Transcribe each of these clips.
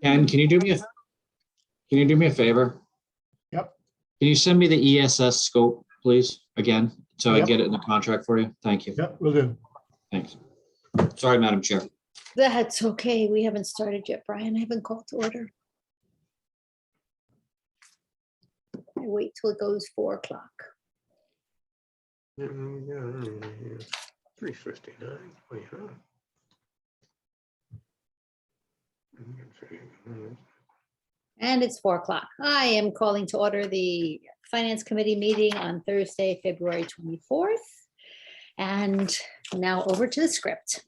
Ken, can you do me a favor? Yep. Can you send me the ESS scope, please, again, so I Yep. get it in the contract for you? Thank you. Yep, will do. Thanks. Sorry, Madam Chair. That's okay. We haven't started yet, Brian. I haven't called to order. I wait till it goes 4 o'clock. 3:59. And it's 4 o'clock. I am calling to order the Finance Committee meeting on Thursday, February 24th. And now over to the script.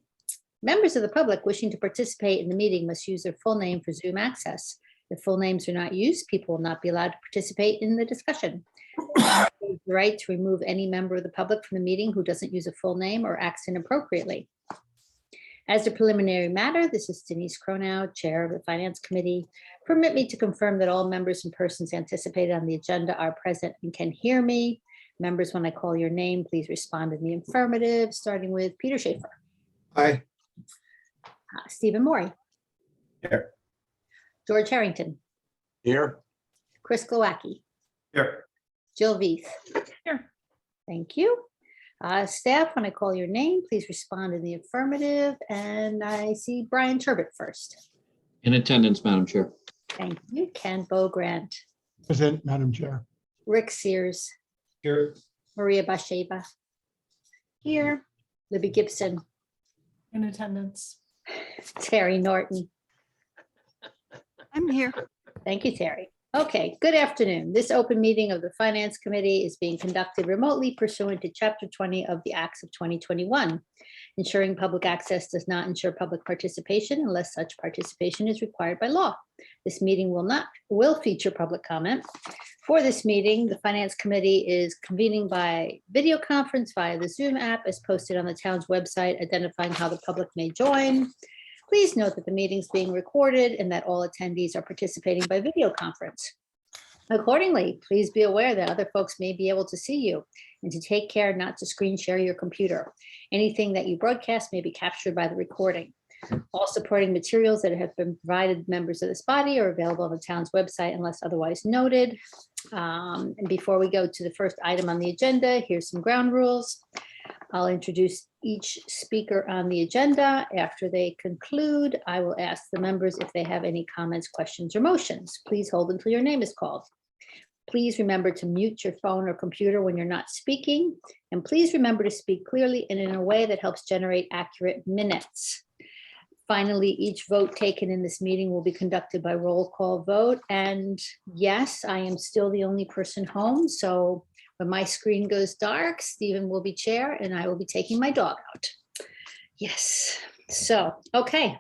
Members of the public wishing to participate in the meeting must use their full name for Zoom access. If full names are not used, people will not be allowed to participate in the discussion. The right to remove any member of the public from the meeting who doesn't use a full name or acts inappropriately. As a preliminary matter, this is Denise Cronow, Chair of the Finance Committee. Permit me to confirm that all members and persons anticipated on the agenda are present and can hear me. Members, when I call your name, please respond in the affirmative, starting with Peter Schaefer. Aye. Stephen Morey. Here. George Harrington. Here. Chris Glowacki. Here. Jill Veith. Here. Thank you. Staff, when I call your name, please respond in the affirmative. And I see Brian Turbot first. In attendance, Madam Chair. Thank you. Ken Bogrant. Present, Madam Chair. Rick Sears. Here. Maria Basheva. Here. Libby Gibson. In attendance. Terry Norton. I'm here. Thank you, Terry. Okay, good afternoon. This open meeting of the Finance Committee is being conducted remotely pursuant to Chapter 20 of the Acts of 2021. Ensuring public access does not ensure public participation unless such participation is required by law. This meeting will feature public comment. For this meeting, the Finance Committee is convening by video conference via the Zoom app as posted on the town's website, identifying how the public may join. Please note that the meeting is being recorded and that all attendees are participating by video conference. Accordingly, please be aware that other folks may be able to see you and to take care not to screen share your computer. Anything that you broadcast may be captured by the recording. All supporting materials that have been provided members of this body are available on the town's website unless otherwise noted. And before we go to the first item on the agenda, here's some ground rules. I'll introduce each speaker on the agenda. After they conclude, I will ask the members if they have any comments, questions, or motions. Please hold until your name is called. Please remember to mute your phone or computer when you're not speaking. And please remember to speak clearly and in a way that helps generate accurate minutes. Finally, each vote taken in this meeting will be conducted by roll call vote. And yes, I am still the only person home. So when my screen goes dark, Stephen will be chair and I will be taking my dog out. Yes. So, okay.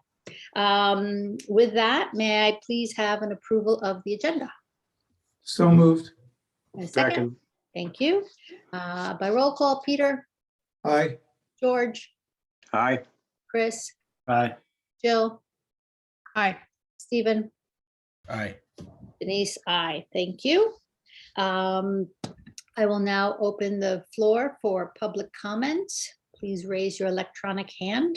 With that, may I please have an approval of the agenda? So moved. A second. Thank you. By roll call, Peter, Aye. George, Aye. Chris, Aye. Jill, Hi. Stephen, Aye. Denise, aye. Thank you. I will now open the floor for public comments. Please raise your electronic hand.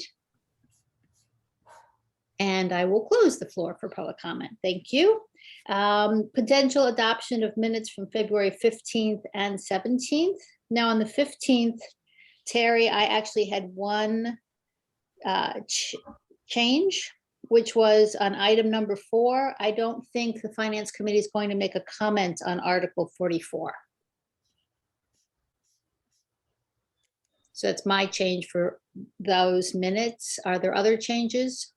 And I will close the floor for public comment. Thank you. Potential adoption of minutes from February 15th and 17th. Now on the 15th, Terry, I actually had one change, which was on item number 4. I don't think the Finance Committee is going to make a comment on Article 44. So that's my change for those minutes. Are there other changes?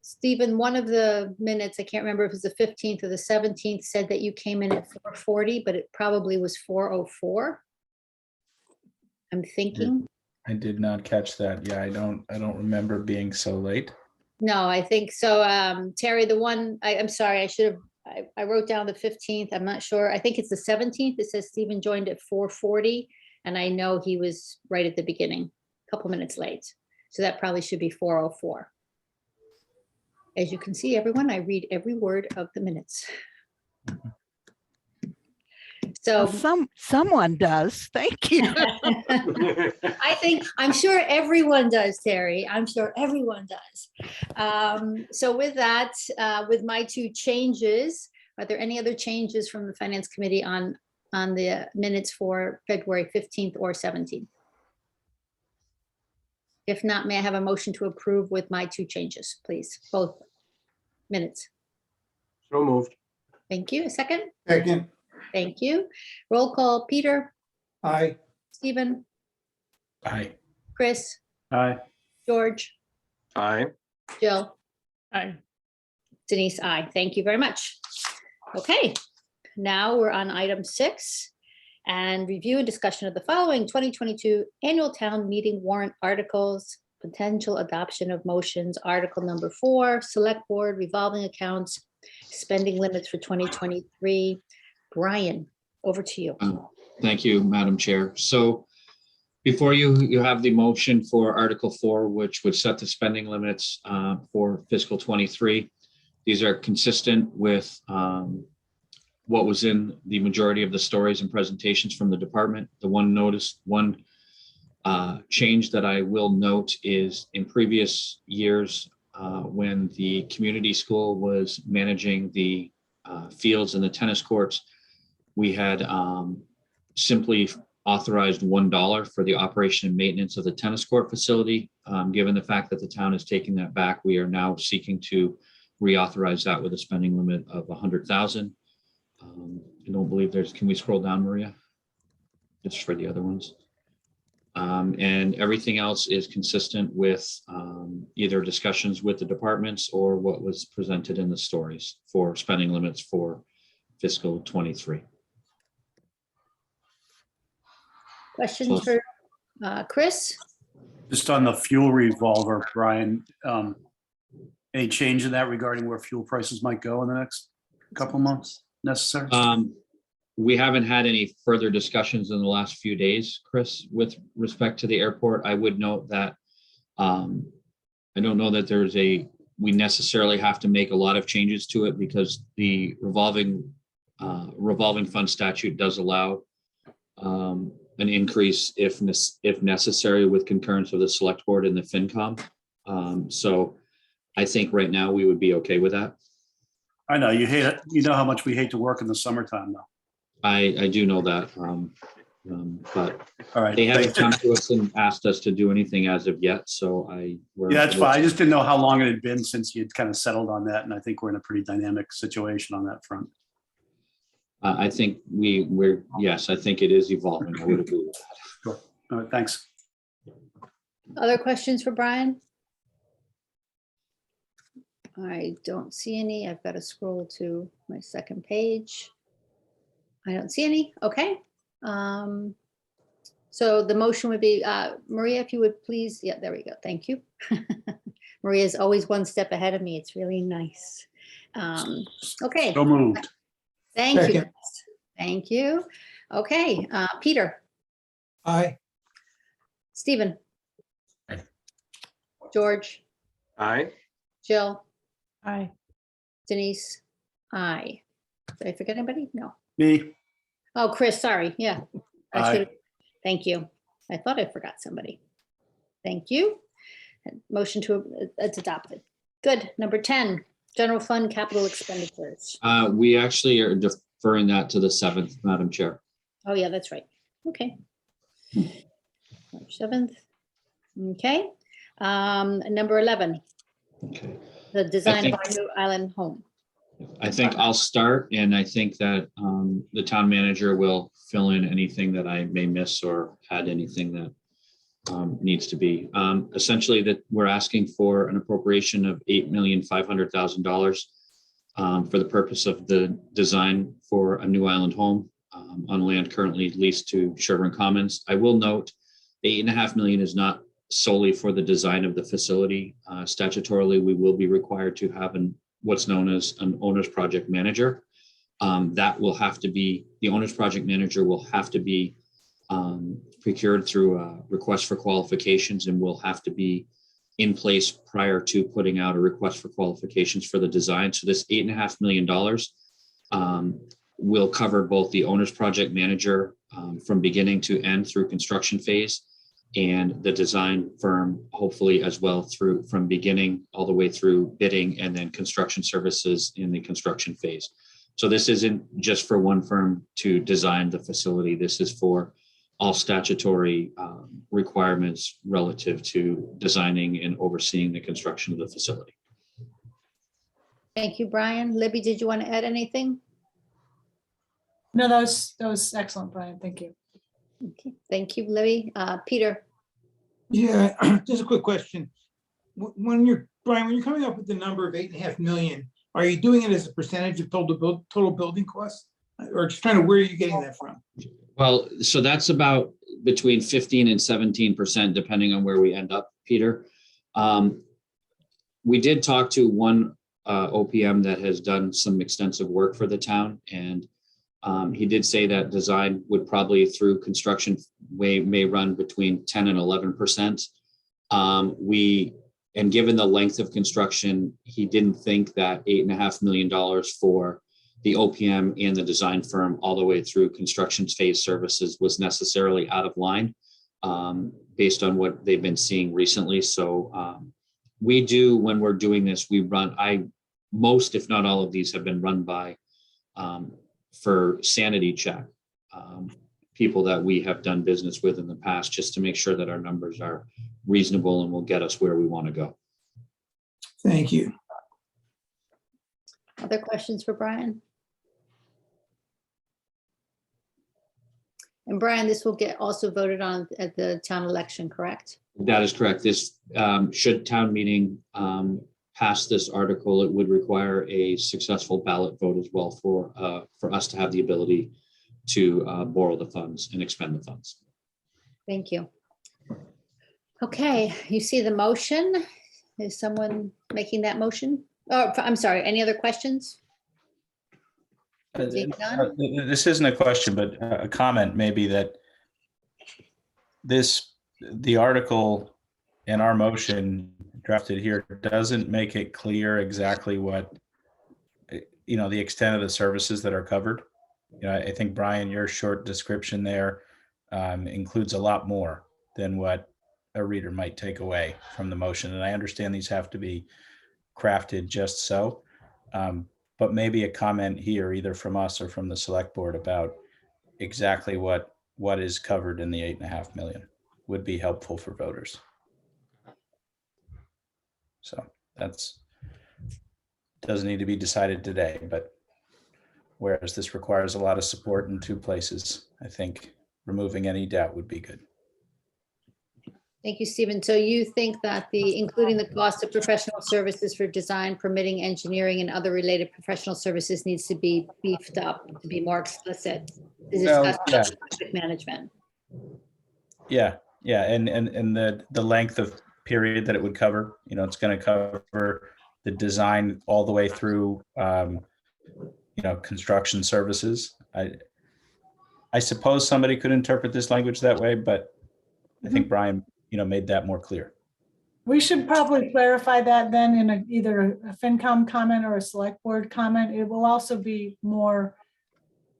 Stephen, one of the minutes, I can't remember if it was the 15th or the 17th, said that you came in at 4:40, but it probably was 4:04. I'm thinking. I did not catch that. Yeah, I don't remember being so late. No, I think so. Terry, the one, I'm sorry, I wrote down the 15th. I'm not sure. I think it's the 17th. It says Stephen joined at 4:40, and I know he was right at the beginning, a couple minutes late. So that probably should be 4:04. As you can see, everyone, I read every word of the minutes. So Someone does. Thank you. I'm sure everyone does, Terry. I'm sure everyone does. So with that, with my two changes, are there any other changes from the Finance Committee on the minutes for February 15th or 17th? If not, may I have a motion to approve with my two changes, please? Both minutes. So moved. Thank you. A second? Second. Thank you. Roll call, Peter, Aye. Stephen, Aye. Chris, Aye. George, Aye. Jill, Aye. Denise, I. Thank you very much. Okay, now we're on item 6 and review and discussion of the following 2022 annual town meeting warrant articles, potential adoption of motions, article number 4, select board revolving accounts, spending limits for 2023. Brian, over to you. Thank you, Madam Chair. So before you have the motion for Article 4, which would set the spending limits for fiscal 23. These are consistent with what was in the majority of the stories and presentations from the department. The one change that I will note is in previous years, when the community school was managing the fields and the tennis courts, we had simply authorized $1 for the operation and maintenance of the tennis court facility. Given the fact that the town is taking that back, we are now seeking to reauthorize that with a spending limit of 100,000. I don't believe can we scroll down, Maria? Just for the other ones. And everything else is consistent with either discussions with the departments or what was presented in the stories for spending limits for fiscal 23. Questions for Chris? Just on the fuel revolver, Brian, any change in that regarding where fuel prices might go in the next couple of months necessary? We haven't had any further discussions in the last few days, Chris, with respect to the airport. I would note that I don't know that we necessarily have to make a lot of changes to it because the revolving fund statute does allow an increase if necessary with concurrence of the select board and the FinCom. So I think right now we would be okay with that. I know you hate it. You know how much we hate to work in the summertime, though. I do know that, but All right. they haven't thank you. come to us and asked us to do anything as of yet. So Yeah, that's fine. I just didn't know how long it had been since you'd kind of settled on that. And I think we're in a pretty dynamic situation on that front. I think yes, I think it is evolving. I would agree with that. Sure. All right, thanks. Other questions for Brian? I don't see any. I've got to scroll to my second page. I don't see any. Okay. So the motion would be, Maria, if you would please. Yeah, there we go. Thank you. Maria is always one step ahead of me. It's really nice. Okay. So moved. Thank you. Second. Chris. Thank you. Okay. Peter, Aye. Stephen, Aye. George, Aye. Jill, Aye. Denise, I. Did I forget anybody? No. Me. Oh, Chris, sorry. Yeah. I Aye. should. Thank you. I thought I forgot somebody. Thank you. Motion to it's adopted. Good. Number 10, general fund capital expenditures. We actually are deferring that to the 7th, Madam Chair. Oh, yeah, that's right. Okay. March 7th. Okay. Number 11, Okay. the design of think- our new island home. I think I'll start, and I think that the town manager will fill in anything that I may miss or add anything that needs to be. Essentially, that we're asking for an appropriation of $8,500,000 for the purpose of the design for a new island home on land currently leased to Sherburne Commons. I will note, $8.5 million is not solely for the design of the facility. Statutorily, we will be required to have what's known as an owner's project manager. That will have to be, the owner's project manager will have to be procured through a request for qualifications and will have to be in place prior to putting out a request for qualifications for the design. So this $8.5 million will cover both the owner's project manager from beginning to end through construction phase, and the design firm, hopefully as well, through from beginning all the way through bidding and then construction services in the construction phase. So this isn't just for one firm to design the facility. This is for all statutory requirements relative to designing and overseeing the construction of the facility. Thank you, Brian. Libby, did you want to add anything? No, that was excellent, Brian. Thank you. Okay, thank you, Libby. Peter? Yeah, just a quick question. When you're, Brian, when you're coming up with the number of 8.5 million, are you doing it as a percentage of total building costs? Or just trying to, where are you getting that from? Well, so that's about between 15 and 17%, depending on where we end up, Peter. We did talk to one OPM that has done some extensive work for the town, and he did say that design would probably through construction may run between 10 and 11%. And given the length of construction, he didn't think that $8.5 million for the OPM and the design firm all the way through construction phase services was necessarily out of line based on what they've been seeing recently. So we do, when we're doing this, we run, most, if not all of these have been run by for sanity check, people that we have done business with in the past, just to make sure that our numbers are reasonable and will get us where we want to go. Thank you. Other questions for Brian? And Brian, this will get also voted on at the town election, correct? That is correct. This should town meeting pass this article, it would require a successful ballot vote as well for us to have the ability to borrow the funds and expend the funds. Thank you. Okay, you see the motion. Is someone making that motion? Oh, I'm sorry, any other questions? Seeing none? This isn't a question, but a comment maybe that the article in our motion drafted here doesn't make it clear exactly what, the extent of the services that are covered. I think, Brian, your short description there includes a lot more than what a reader might take away from the motion. And I understand these have to be crafted just so, but maybe a comment here, either from us or from the select board, about exactly what is covered in the 8.5 million would be helpful for voters. So doesn't need to be decided today, but whereas this requires a lot of support in two places, I think removing any doubt would be good. Thank you, Stephen. So you think that including the cost of professional services for design, permitting, engineering, and other related professional services needs to be beefed up to be more explicit to discuss project management. Yeah, and the length of period that it would cover. It's going to cover the design all the way through, construction services. I suppose somebody could interpret this language that way, but I think Brian, made that more clear. We should probably clarify that then in either a FinCom comment or a select board comment. It will also be more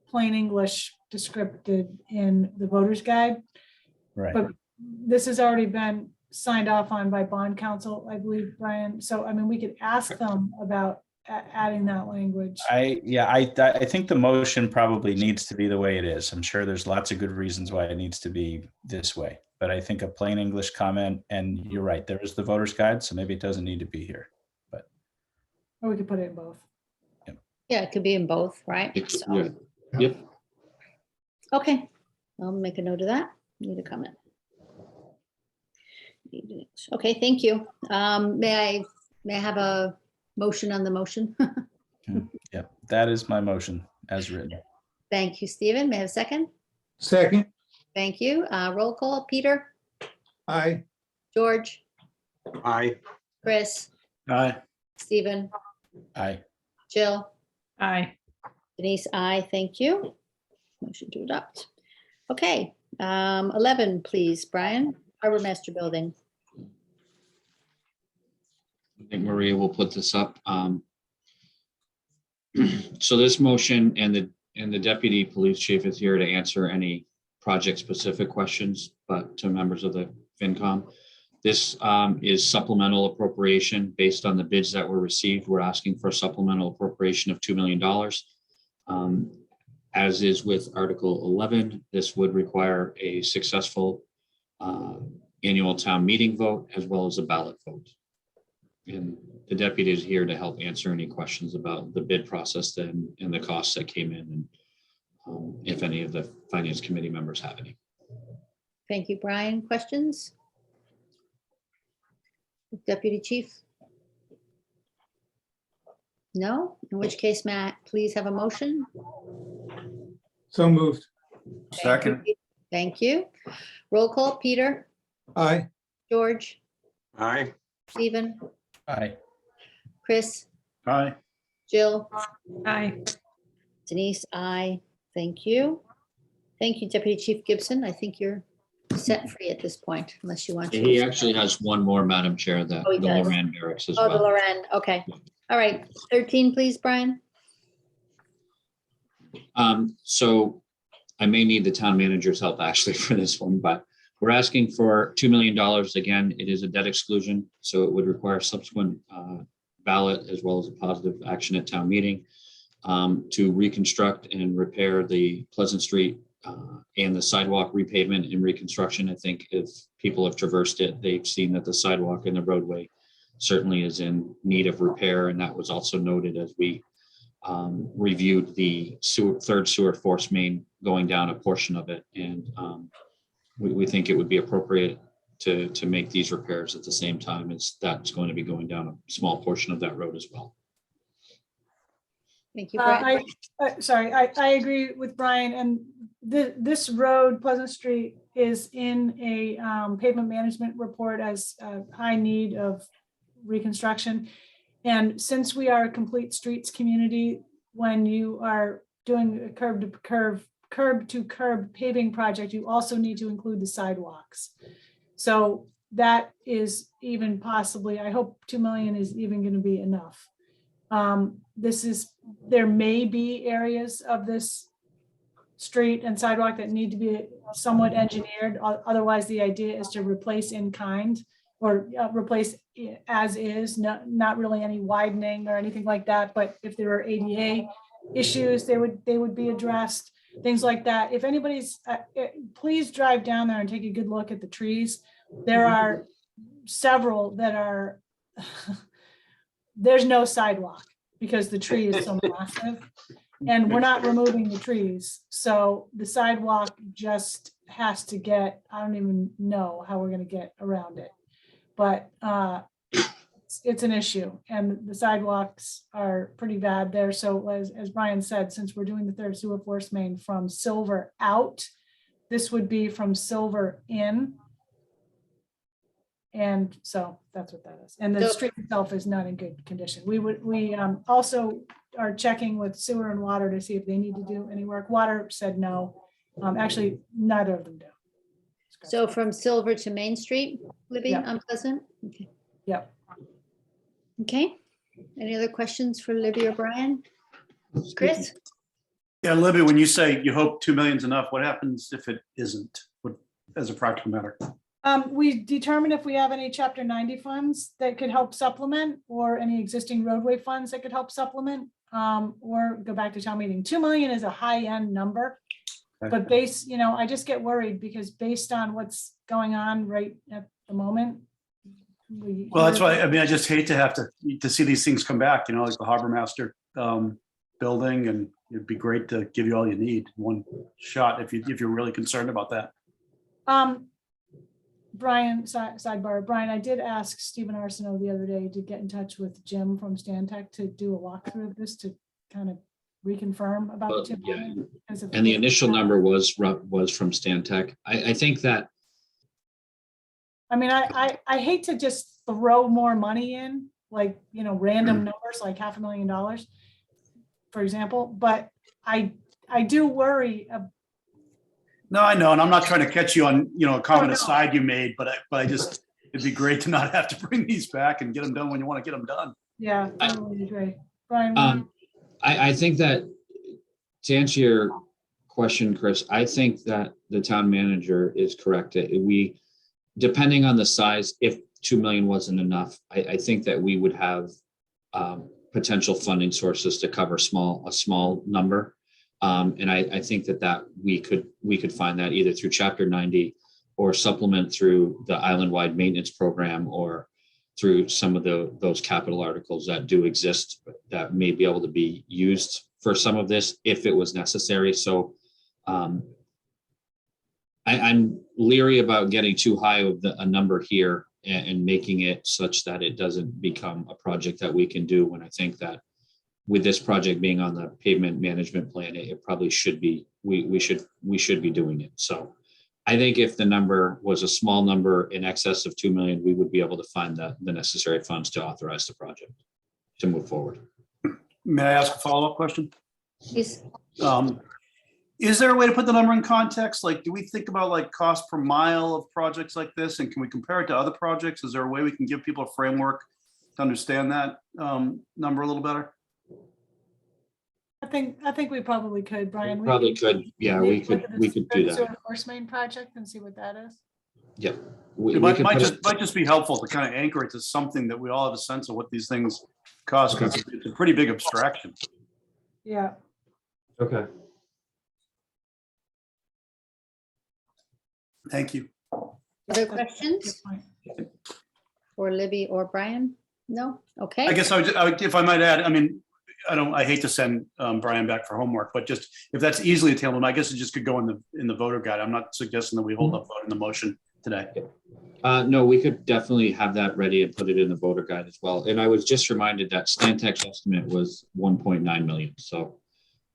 plain English descripted in the voter's guide. Right. But this has already been signed off on by bond counsel, I believe, Brian. So, we could ask them about adding that language. I think the motion probably needs to be the way it is. I'm sure there's lots of good reasons why it needs to be this way, but I think a plain English comment, and you're right, there is the voter's guide, so maybe it doesn't need to be here, but. Or we could put it in both. Yeah, it could be in both, right? Yeah. Yep. Okay, I'll make a note of that. Need a comment. Okay, thank you. May I have a motion on the motion? Yeah, that is my motion as written. Thank you, Stephen. May I have a second? Second, Thank you. Roll call. Peter, aye. George, Aye. Chris, Aye. Stephen, Aye. Jill, Aye. Denise, I thank you. Motion to adopt. Okay, 11, please, Brian, Harbor Master Building. I think Maria will put this up. So this motion and And the deputy police chief is here to answer any project-specific questions, but to members of the FinCom. This is supplemental appropriation based on the bids that were received. We're asking for a supplemental appropriation of $2 million. As is with Article 11, this would require a successful annual town meeting vote as well as a ballot vote. And the deputy is here to help answer any questions about the bid process and the costs that came in, and if any of the finance committee members have any. Thank you, Brian. Questions? Deputy Chief? No? In which case, Matt, please have a motion. So moved. Second. Thank you. Roll call, Peter, Aye. George, Aye. Stephen, Aye. Chris, Aye. Jill, Aye. Denise, I. Thank you. Thank you, Deputy Chief Gibson. I think you're set free at this point, unless you want to. He actually has one more, Madam Chair, that Oh, he the does. Loran Barracks as Oh, the well. Loren, okay. All right, 13, please, Brian. So I may need the town manager's help actually for this one, but we're asking for $2 million. Again, it is a debt exclusion, so it would require subsequent ballot as well as a positive action at town meeting to reconstruct and repair the Pleasant Street and the sidewalk repavement and reconstruction. I think if people have traversed it, they've seen that the sidewalk and the roadway certainly is in need of repair, and that was also noted as we reviewed the third sewer force main going down a portion of it. And we think it would be appropriate to make these repairs at the same time as that's going to be going down a small portion of that road as well. Thank you, Brian. I agree with Brian, and this road, Pleasant Street, is in a pavement management report as a high need of reconstruction. And since we are a complete streets community, when you are doing a curb to curb paving project, you also need to include the sidewalks. So that is even possibly, I hope 2 million is even going to be enough. There may be areas of this street and sidewalk that need to be somewhat engineered. Otherwise, the idea is to replace in kind or replace as is, not really any widening or anything like that. But if there are ADA issues, they would be addressed, things like that. If anybody's, please drive down there and take a good look at the trees. There are several that are, there's no sidewalk because the tree is so massive and we're not removing the trees. So the sidewalk just has to get, I don't even know how we're going to get around it, but it's an issue and the sidewalks are pretty bad there. So as Brian said, since we're doing the third sewer force main from Silver out, this would be from Silver in. And so that's what that is. And the street itself is not in good condition. We also are checking with sewer and water to see if they need to do any work. Water said no. Actually, neither of them do. So from Silver to Main Street, Libby, Yeah. on Pleasant? Okay. Yep. Okay. Any other questions for Libby or Brian? Chris? Yeah, Libby, when you say you hope 2 million's enough, what happens if it isn't, as a practical matter? We determine if we have any Chapter 90 funds that could help supplement or any existing roadway funds that could help supplement or go back to town meeting. 2 million is a high end number, but I just get worried because based on what's going on right at the moment. Well, that's why, I mean, I just hate to have to see these things come back, like the Harbor Master building, and it'd be great to give you all you need, one shot, if you're really concerned about that. Brian, sidebar, Brian, I did ask Stephen Arsenault the other day to get in touch with Jim from Stantec to do a walkthrough of this to kind of reconfirm about Well, the 2 yeah. million. And the initial number was from Stantec. I think that I mean, I hate to just throw more money in, like, random numbers, like $500,000, for example, but I do worry. No, I know, and I'm not trying to catch you on, a comment aside you made, but I just, it'd be great to not have to bring these back and get them done when you want to get them done. Yeah, totally agree. Brian? I think that To answer your question, Chris, I think that the town manager is correct. We, depending on the size, if 2 million wasn't enough, I think that we would have potential funding sources to cover a small number. And I think that we could find that either through Chapter 90 or supplement through the island-wide maintenance program or through some of those capital articles that do exist that may be able to be used for some of this if it was necessary. So I'm leery about getting too high of a number here and making it such that it doesn't become a project that we can do, when I think that with this project being on the pavement management plan, it probably should be, we should be doing it. So I think if the number was a small number in excess of 2 million, we would be able to find the necessary funds to authorize the project to move forward. May I ask a follow-up question? Please. Is there a way to put the number in context? Like, do we think about like cost per mile of projects like this? And can we compare it to other projects? Is there a way we can give people a framework to understand that number a little better? I think we probably could, Brian. Probably could. Yeah, we could do that. Sewer Force main project and see what that is. Yep. It might just be helpful to kind of anchor it to something that we all have a sense of what these things cost, because it's a pretty big abstraction. Yeah. Okay. Thank you. Other questions Good point. for Libby or Brian? No? Okay. I guess I would, if I might add, I mean, I hate to send Brian back for homework, but just if that's easily attainable, I guess it just could go in the voter guide. I'm not suggesting that we hold up vote in the motion today. No, we could definitely have that ready and put it in the voter guide as well. And I was just reminded that Stantec's estimate was 1.9 million. So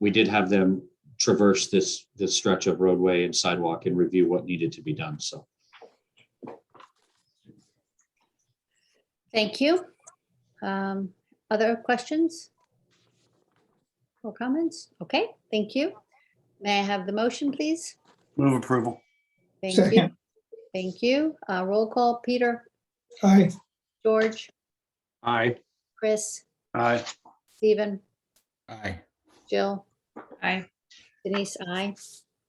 we did have them traverse this stretch of roadway and sidewalk and review what needed to be done. So. Thank you. Other questions or comments? Okay, thank you. May I have the motion, please? Move approval. Thank you. Second. Thank you. Roll call, Peter, Aye. George, Aye. Chris, Aye. Stephen, Aye. Jill, Aye. Denise, aye.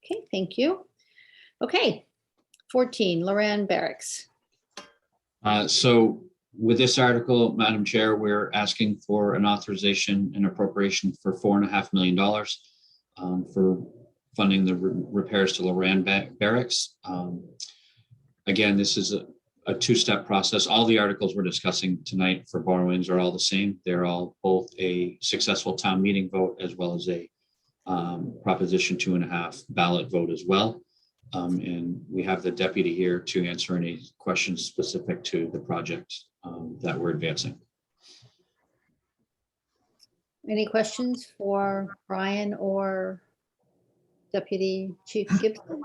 Okay, thank you. Okay, 14, Loran Barracks. So with this article, Madam Chair, we're asking for an authorization and appropriation for $4.5 million for funding the repairs to Loran Barracks. Again, this is a two-step process. All the articles we're discussing tonight for borrowings are all the same. They're all both a successful town meeting vote as well as a Proposition 2.5 ballot vote as well. And we have the deputy here to answer any questions specific to the project that we're advancing. Any questions for Brian or Deputy Chief Gibson?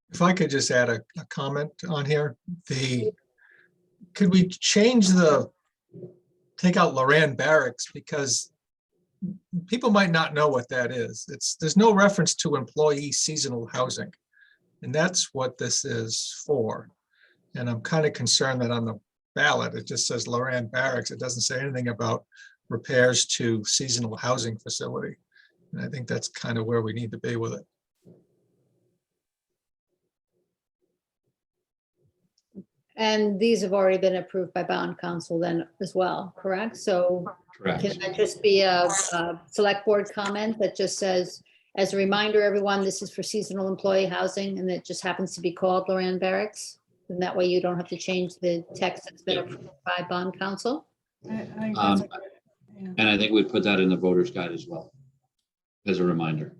If I could just add a comment on here, could we change take out Loran Barracks, because people might not know what that is. There's no reference to employee seasonal housing. And that's what this is for. And I'm kind of concerned that on the ballot, it just says Loran Barracks. It doesn't say anything about repairs to seasonal housing facility. And I think that's kind of where we need to be with it. And these have already been approved by bond council then as well, correct? So Correct. can that just be a select board comment that just says, as a reminder, everyone, this is for seasonal employee housing, and it just happens to be called Loran Barracks? And that way you don't have to change the text that's been approved by bond council? I think that's a good- yeah. And I think we put that in the voter's guide as well, as a reminder.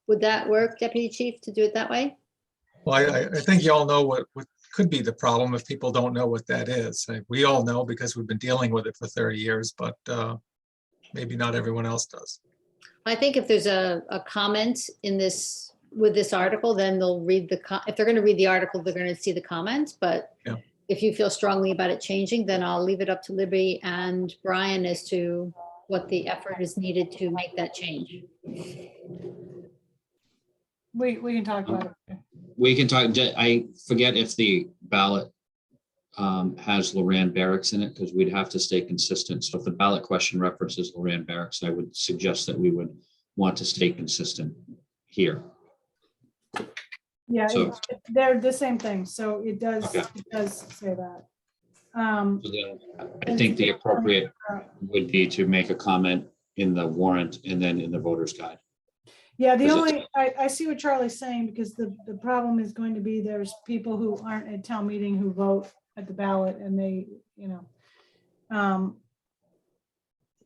Would that work, Deputy Chief, to do it that way? Well, I think you all know what could be the problem if people don't know what that is. We all know because we've been dealing with it for 30 years, but maybe not everyone else does. I think if there's a comment in this, with this article, then they'll read if they're going to read the article, they're going to see the comments. But Yeah. if you feel strongly about it changing, then I'll leave it up to Libby and Brian as to what the effort is needed to make that change. We can talk about it. We can talk, I forget if the ballot has Loran Barracks in it, because we'd have to stay consistent. So if the ballot question references Loran Barracks, I would suggest that we would want to stay consistent here. Yeah, So- they're the same thing. So it does, Okay. it does say that. So then I think the appropriate would be to make a comment in the warrant and then in the voter's guide. Yeah, the Is it- only, I see what Charlie's saying, because the problem is going to be there's people who aren't at town meeting who vote at the ballot, and they,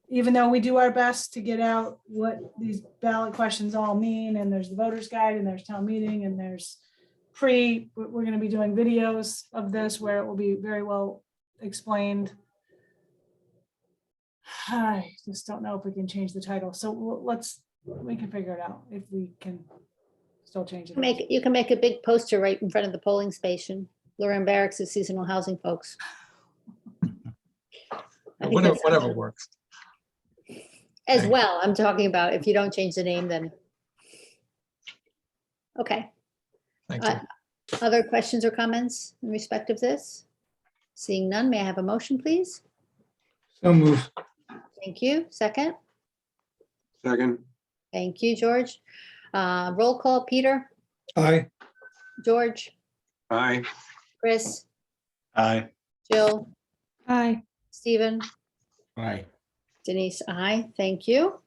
even though we do our best to get out what these ballot questions all mean, and there's the voter's guide, and there's town meeting, and there's we're gonna be doing videos of this where it will be very well explained. I just don't know if we can change the title, so we can figure it out if we can still change it. You can make a big poster right in front of the polling station. Loran Barracks is seasonal housing, folks. I think Whatever, that's- whatever works. As well, I'm talking about if you don't change the name, then. Okay. Thank you. Other questions or comments in respect of this? Seeing none, may I have a motion, please? So move. Thank you. Second? Second. Thank you, George. Roll call, Peter, Aye. George, Aye. Chris, Aye. Jill, Aye. Stephen, Aye. Denise, aye. Thank you.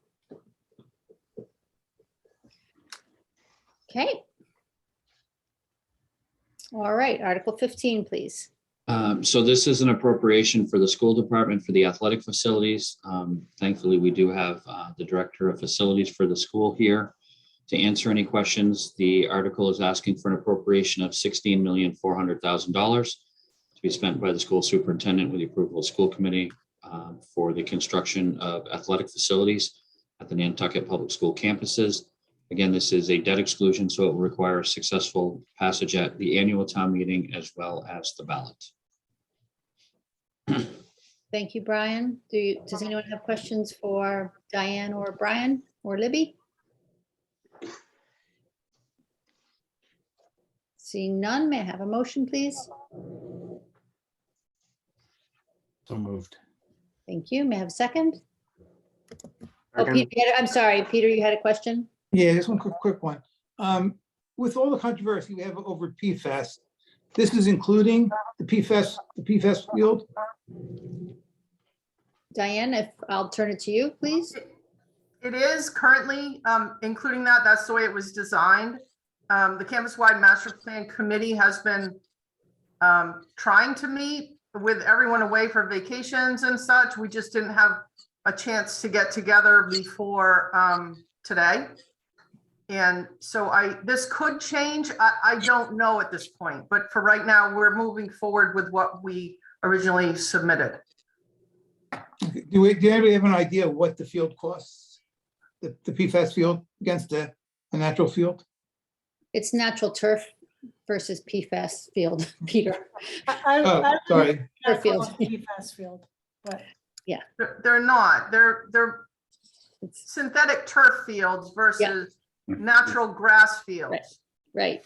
Okay. All right, Article 15, please. So this is an appropriation for the school department for the athletic facilities. Thankfully, we do have the director of facilities for the school here to answer any questions. The article is asking for an appropriation of $16,400,000 to be spent by the school superintendent with the approval of school committee for the construction of athletic facilities at the Nantucket Public School campuses. Again, this is a debt exclusion, so it will require a successful passage at the annual town meeting as well as the ballot. Thank you, Brian. Does anyone have questions for Diane or Brian or Libby? Seeing none, may I have a motion, please? So moved. Thank you. May I have a second? Oh, Second. Peter, I'm sorry, Peter, you had a question? Yeah, just one quick one. With all the controversy we have over PFAS, this is including the PFAS field? Diane, if I'll turn it to you, please. It is currently including that. That's the way it was designed. The campus-wide master plan committee has been trying to meet with everyone away for vacations and such. We just didn't have a chance to get together before today. And so this could change. I don't know at this point, but for right now, we're moving forward with what we originally submitted. Do anybody have an idea what the field costs? The PFAS field against a natural field? It's natural turf versus PFAS field, Peter. Oh, sorry. Turf field. PFAS field, but They're not. They're It's- synthetic turf fields versus natural grass fields. Right.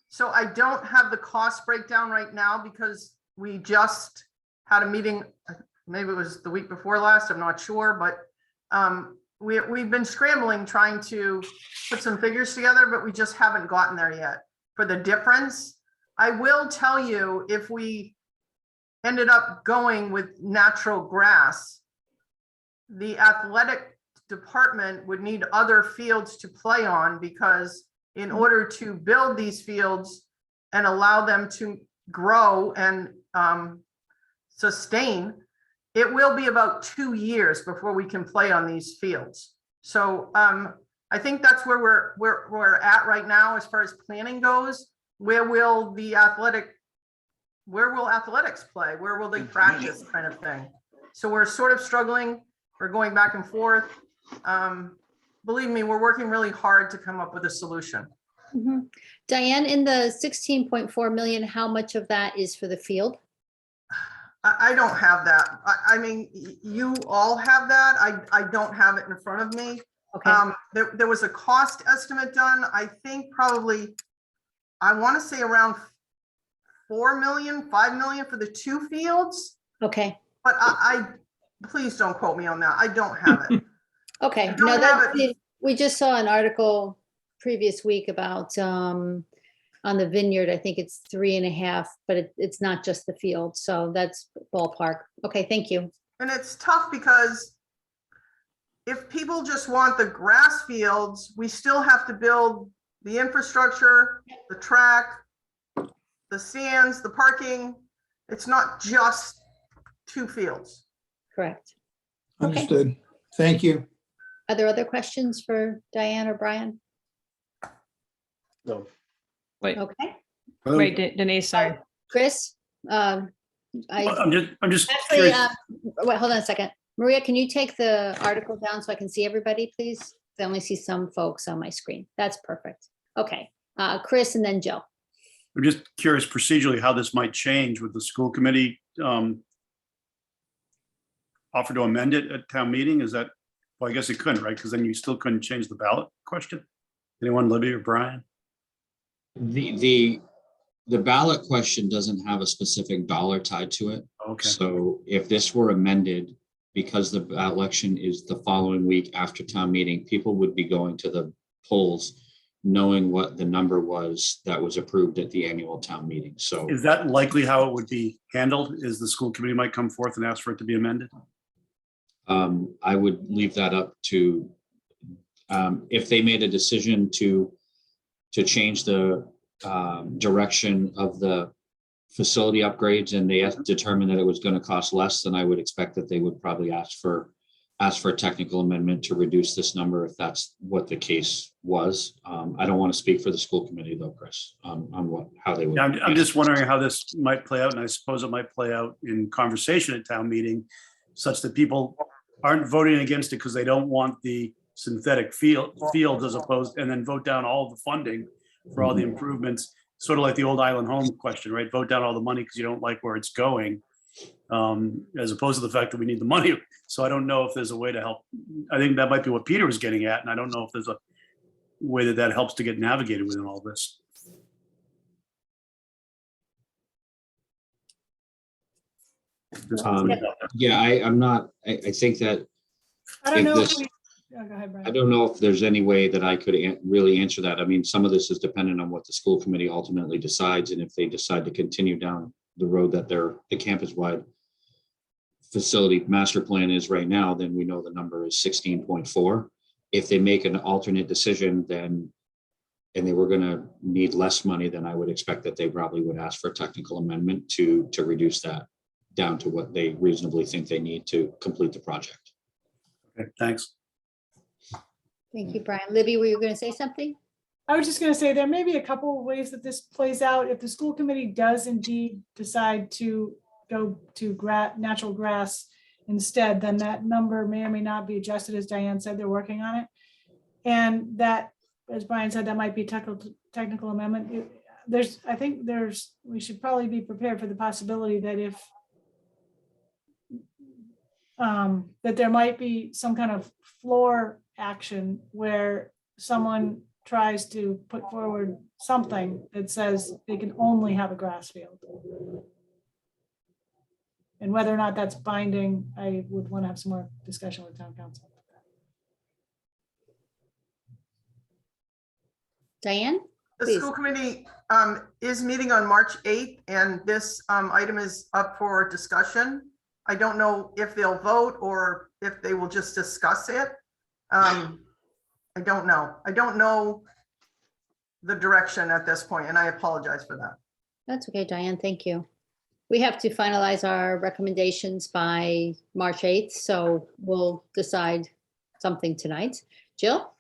So I don't have the cost breakdown right now because we just had a meeting, maybe it was the week before last, I'm not sure, but we've been scrambling trying to put some figures together, but we just haven't gotten there yet. For the difference, I will tell you, if we ended up going with natural grass, the athletic department would need other fields to play on, because in order to build these fields and allow them to grow and sustain, it will be about 2 years before we can play on these fields. So I think that's where we're at right now as far as planning goes. Where will athletics play? Where will they practice, kind of thing? So we're sort of struggling. We're going back and forth. Believe me, we're working really hard to come up with a solution. Mhm. Diane, in the 16.4 million, how much of that is for the field? I don't have that. I mean, you all have that. I don't have it in front of me. Okay, There was a cost estimate done, I think probably, I want to say around 4 million, 5 million for the 2 fields. Okay, But I please don't quote me on that. I don't have it. okay. I don't No, have that's, it. we just saw an article previous week about, on the vineyard, I think it's 3.5, but it's not just the field. So that's ballpark. Okay, thank you. And it's tough because if people just want the grass fields, we still have to build the infrastructure, the track, the stands, the parking. It's not just 2 fields. Correct. Okay. Understood. Thank you. Are there other questions for Diane or Brian? No. Wait, Okay, wait, Denise, sorry. Chris? I I'm just actually, curious. wait, hold on a second. Maria, can you take the article down so I can see everybody, please? I only see some folks on my screen. That's perfect. Okay, Chris and then Jill. I'm just curious procedurally how this might change with the school committee offer to amend it at town meeting. Is that, well, I guess it couldn't, right? Because then you still couldn't change the ballot question. Anyone, Libby or Brian? The ballot question doesn't have a specific dollar tied to it. Okay. So if this were amended, because the election is the following week after town meeting, people would be going to the polls knowing what the number was that was approved at the annual town meeting. So Is that likely how it would be handled? Is the school committee might come forth and ask for it to be amended? I would leave that up to, if they made a decision to change the direction of the facility upgrades and they determined that it was going to cost less, then I would expect that they would probably ask for a technical amendment to reduce this number if that's what the case was. I don't want to speak for the school committee though, Chris, on how they would. Yeah, I'm just wondering how this might play out, and I suppose it might play out in conversation at town meeting, such that people aren't voting against it because they don't want the synthetic fields as opposed, and then vote down all the funding for all the improvements, sort of like the old Island Home question, right? Vote down all the money because you don't like where it's going, as opposed to the fact that we need the money. So I don't know if there's a way to help. I think that might be what Peter was getting at, and I don't know if there's a way that helps to get navigated within all this. Yeah, I'm not, I think that I don't if know if this- we, oh, go ahead, I Brian. don't know if there's any way that I could really answer that. I mean, some of this is dependent on what the school committee ultimately decides. And if they decide to continue down the road that the campus-wide facility master plan is right now, then we know the number is 16.4. If they make an alternate decision, then, and they were gonna need less money, then I would expect that they probably would ask for a technical amendment to reduce that down to what they reasonably think they need to complete the project. Okay, thanks. Thank you, Brian. Libby, were you going to say something? I was just going to say, there may be a couple of ways that this plays out. If the school committee does indeed decide to go to natural grass instead, then that number may or may not be adjusted. As Diane said, they're working on it. And that, as Brian said, that might be technical amendment. We should probably be prepared for the possibility that if that there might be some kind of floor action where someone tries to put forward something that says they can only have a grass field. And whether or not that's binding, I would want to have some more discussion with town council. Diane? The Please. school committee is meeting on March 8th, and this item is up for discussion. I don't know if they'll vote or if they will just discuss it. I don't know. I don't know the direction at this point, and I apologize for that. That's okay, Diane. Thank you. We have to finalize our recommendations by March 8th, so we'll decide something tonight. Jill?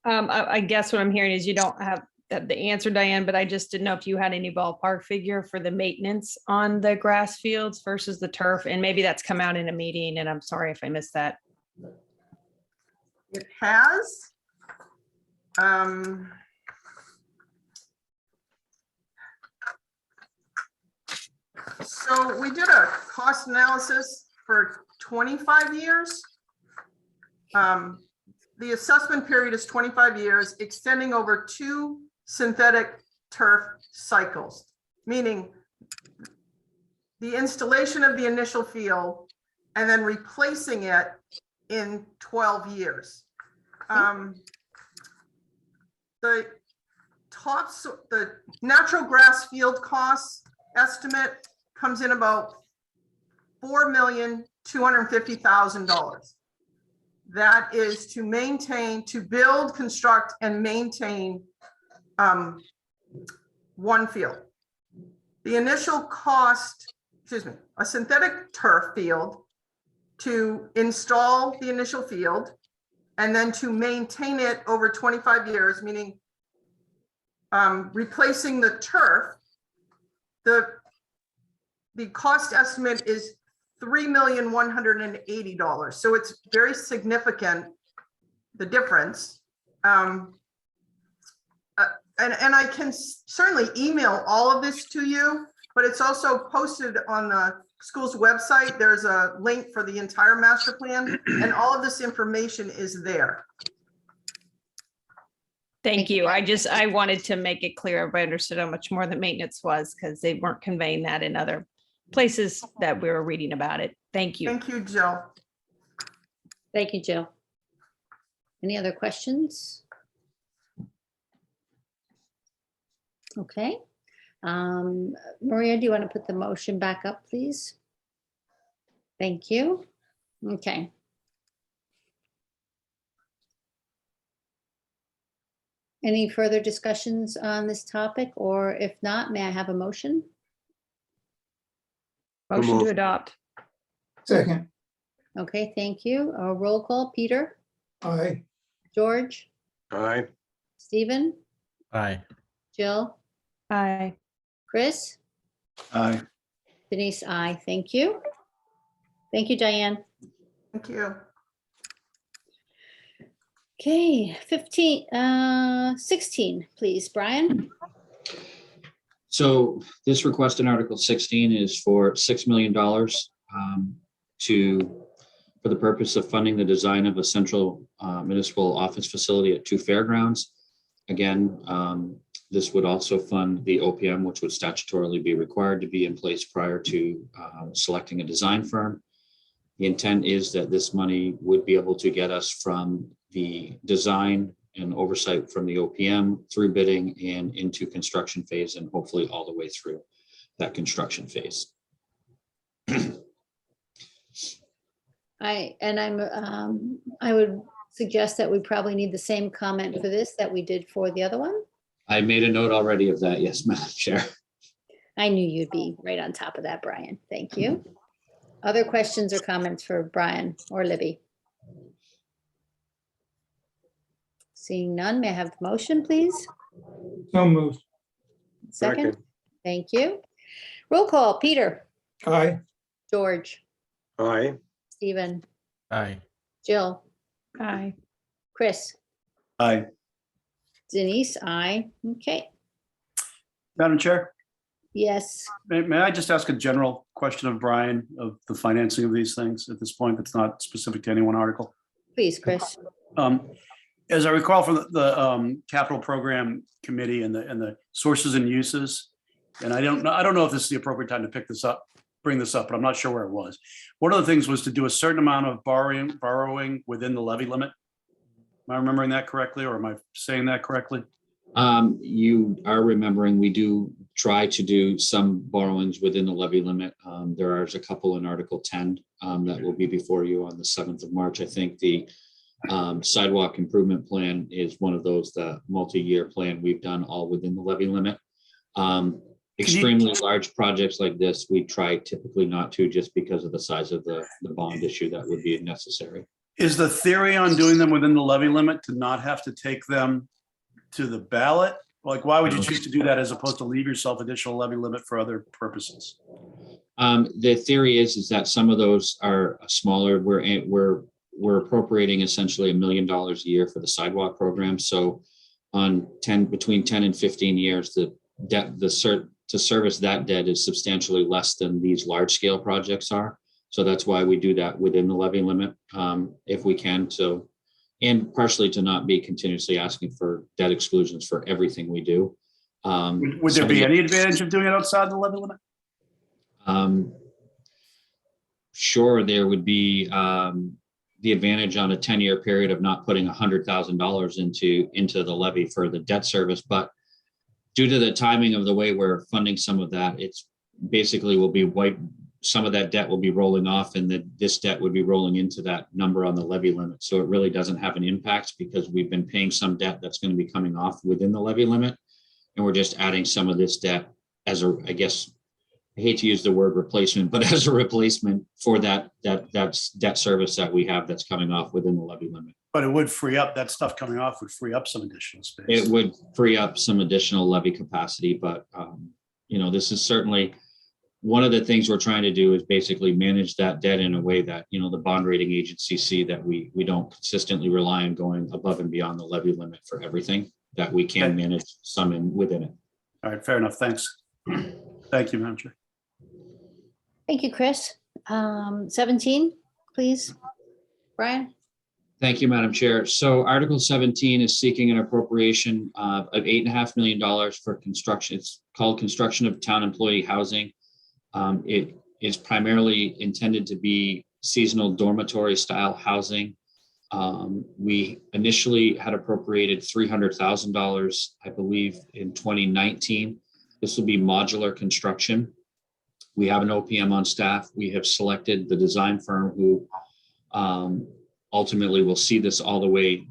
I guess what I'm hearing is you don't have the answer, Diane, but I just didn't know if you had any ballpark figure for the maintenance on the grass fields versus the turf, and maybe that's come out in a meeting, and I'm sorry if I missed that. It has. So we did a cost analysis for 25 years. The assessment period is 25 years, extending over 2 synthetic turf cycles, meaning the installation of the initial field and then replacing it in 12 years. The natural grass field costs estimate comes in about $4,250,000. That is to maintain, to build, construct, and maintain one field. The initial cost, a synthetic turf field to install the initial field and then to maintain it over 25 years, meaning replacing the turf, the cost estimate is $3,180,000. So it's very significant, the difference. And I can certainly email all of this to you, but it's also posted on the school's website. There's a link for the entire master plan, and all of this information is there. Thank you. I wanted to make it clear everybody understood how much more the maintenance was, because they weren't conveying that in other places that we were reading about it. Thank you. Thank you, Jill. Thank you, Jill. Any other questions? Okay. Maria, do you want to put the motion back up, please? Thank you. Okay. Any further discussions on this topic, or if not, may I have a motion? Motion to moved. adopt. Second, Okay, thank you. A roll call, Peter, aye. George, Aye. Stephen, Aye. Jill, Aye. Chris, Aye. Denise, I thank you. Thank you, Diane. Thank you. Okay, 16, please, Brian. So this request in Article 16 is for $6 million for the purpose of funding the design of a central municipal office facility at 2 fairgrounds. Again, this would also fund the OPM, which would statutorily be required to be in place prior to selecting a design firm. The intent is that this money would be able to get us from the design and oversight from the OPM through bidding and into construction phase, and hopefully all the way through that construction phase. I would suggest that we probably need the same comment for this that we did for the other one. I made a note already of that. Yes, Madam Chair. I knew you'd be right on top of that, Brian. Thank you. Other questions or comments for Brian or Libby? Seeing none, may I have the motion, please? So moved. Second. Thank you. Roll call, Peter, Aye. George, Aye. Stephen, Aye. Jill, Aye. Chris, Aye. Denise, I. Okay, Madam Chair, yes. may I just ask a general question of Brian of the financing of these things at this point that's not specific to any one article? Please, Chris. As I recall from the capital program committee and the sources and uses, and I don't know if this is the appropriate time to bring this up, but I'm not sure where it was. One of the things was to do a certain amount of borrowing within the levy limit. Am I remembering that correctly, or am I saying that correctly? You are remembering, we do try to do some borrowings within the levy limit. There is a couple in Article 10 that will be before you on the 7th of March. I think the sidewalk improvement plan is one of those, the multi-year plan we've done all within the levy limit. Extremely large projects like this, we try typically not to, just because of the size of the bond issue that would be necessary. Is the theory on doing them within the levy limit to not have to take them to the ballot? Like, why would you choose to do that as opposed to leave yourself additional levy limit for other purposes? The theory is that some of those are smaller. We're appropriating essentially $1 million a year for the sidewalk program. So on between 10 and 15 years, the debt, to service that debt is substantially less than these large scale projects are. So that's why we do that within the levy limit, if we can. So, and partially to not be continuously asking for debt exclusions for everything we do. Would there be any advantage of doing it outside the levy limit? Sure, there would be the advantage on a 10-year period of not putting $100,000 into the levy for the debt service, but due to the timing of the way we're funding some of that, it's basically will be some of that debt will be rolling off, and this debt would be rolling into that number on the levy limit. So it really doesn't have an impact because we've been paying some debt that's going to be coming off within the levy limit, and we're just adding some of this debt as a, I guess, I hate to use the word replacement, but as a replacement for that debt service that we have that's coming off within the levy limit. But it would free up, that stuff coming off would free up some additional space. It would free up some additional levy capacity, but this is certainly one of the things we're trying to do is basically manage that debt in a way that, the bond rating agencies see that we don't consistently rely on going above and beyond the levy limit for everything, that we can manage some within it. All right, fair enough. Thanks. Thank you, Madam Chair. Thank you, Chris. 17, please, Brian. Thank you, Madam Chair. So Article 17 is seeking an appropriation of $8.5 million for construction. It's called construction of town employee housing. It is primarily intended to be seasonal dormitory style housing. We initially had appropriated $300,000, I believe, in 2019. This will be modular construction. We have an OPM on staff. We have selected the design firm who ultimately will see this all the way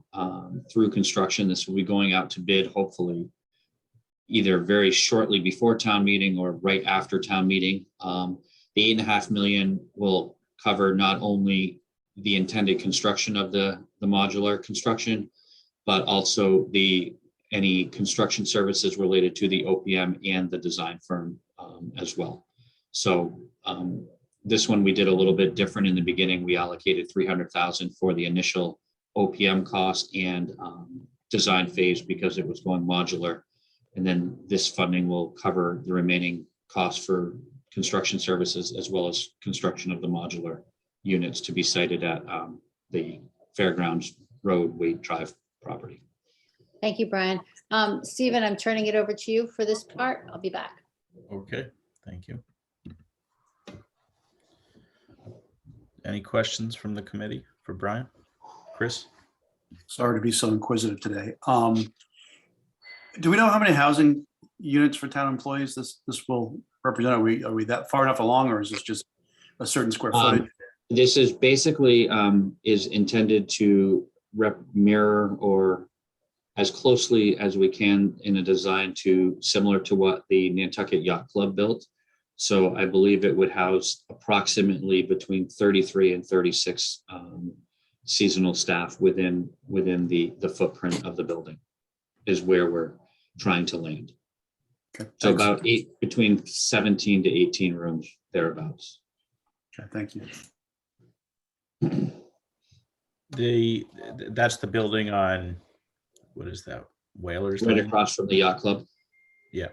through construction. This will be going out to bid, hopefully, either very shortly before town meeting or right after town meeting. The $8.5 million will cover not only the intended construction of the modular construction, but also any construction services related to the OPM and the design firm as well. So this one we did a little bit different in the beginning. We allocated $300,000 for the initial OPM cost and design phase because it was going modular. And then this funding will cover the remaining costs for construction services as well as construction of the modular units to be sited at the Fairgrounds Road Wade Drive property. Thank you, Brian. Stephen, I'm turning it over to you for this part. I'll be back. Okay, thank you. Any questions from the committee for Brian? Chris? Sorry to be so inquisitive today. Do we know how many housing units for town employees this will represent? Are we that far enough along, or is this just a certain square footage? This is basically is intended to mirror or as closely as we can in a design similar to what the Nantucket Yacht Club built. So I believe it would house approximately between 33 and 36 seasonal staff within the footprint of the building is where we're trying to land. Okay, so about between 17 to 18 rooms thereabouts. Okay, thank you. That's the building on, what is that? Whalers Right Lane? across from the yacht club. Yeah.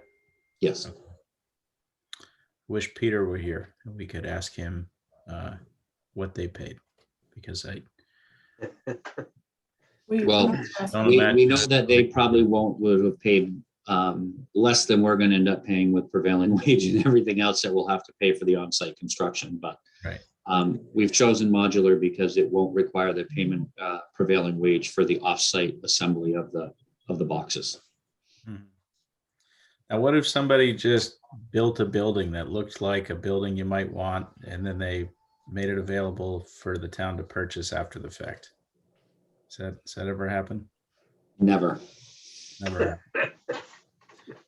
Yes. Okay. Wish Peter were here and we could ask him what they paid, because We know that they probably would have paid less than we're going to end up paying with prevailing wage and everything else that we'll have to pay for the on-site construction. But right. We've chosen modular because it won't require the payment prevailing wage for the off-site assembly of the boxes. Now, what if somebody just built a building that looked like a building you might want, and then they made it available for the town to purchase after the fact? Does that ever happen? Never. Never.